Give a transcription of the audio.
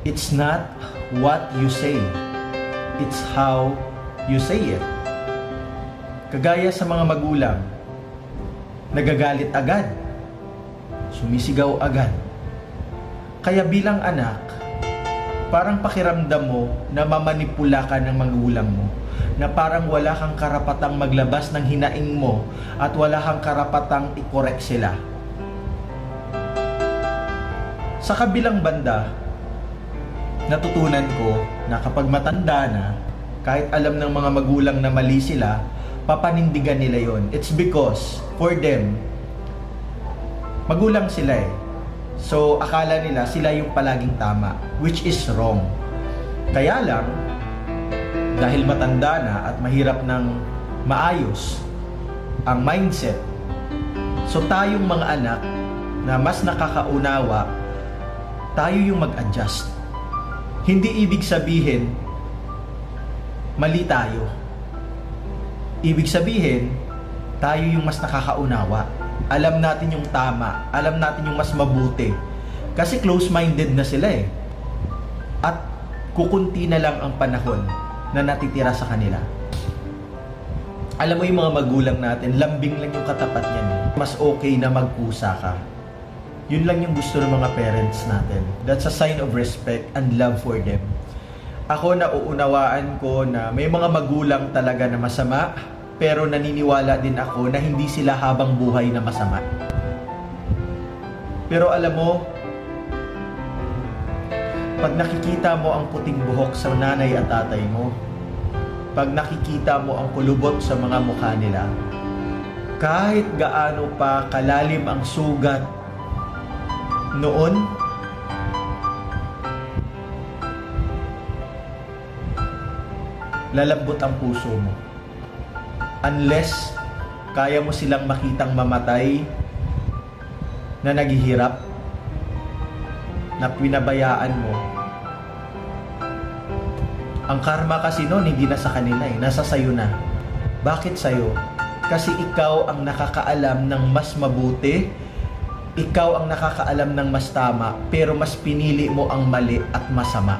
It's not what you say, it's how you say it. Kagaya sa mga magulang, nagagalit agad, sumisigaw agad. Kaya bilang anak, parang pakiramdam mo na mamanipula ka ng magulang mo, na parang wala kang karapatang maglabas ng hinaing mo at wala kang karapatang i-correct sila. Sa kabilang banda, natutunan ko na kapag matanda na, kahit alam ng mga magulang na mali sila, papanindigan nila yon. It's because, for them, magulang sila eh. So, akala nila sila yung palaging tama, which is wrong. Kaya lang, dahil matanda na at mahirap ng maayos ang mindset, so tayong mga anak na mas nakakaunawa, tayo yung mag-adjust. Hindi ibig sabihin, mali tayo. Ibig sabihin, tayo yung mas nakakaunawa. Alam natin yung tama. Alam natin yung mas mabuti. Kasi close-minded na sila eh. At kukunti na lang ang panahon na natitira sa kanila. Alam mo yung mga magulang natin, lambing lang yung katapat niyan eh. Mas okay na magkusa ka. Yun lang yung gusto ng mga parents natin. That's a sign of respect and love for them. Ako, nauunawaan ko na may mga magulang talaga na masama, pero naniniwala din ako na hindi sila habang buhay na masama. Pero alam mo, pag nakikita mo ang puting buhok sa nanay at tatay mo, pag nakikita mo ang kulubot sa mga mukha nila, kahit gaano pa kalalim ang sugat noon, lalambot ang puso mo. Unless kaya mo silang makitang mamatay na naghihirap, na pinabayaan mo. Ang karma kasi noon hindi na sa kanila eh, nasa sayo na. Bakit sayo? Kasi ikaw ang nakakaalam ng mas mabuti, ikaw ang nakakaalam ng mas tama, pero mas pinili mo ang mali at masama.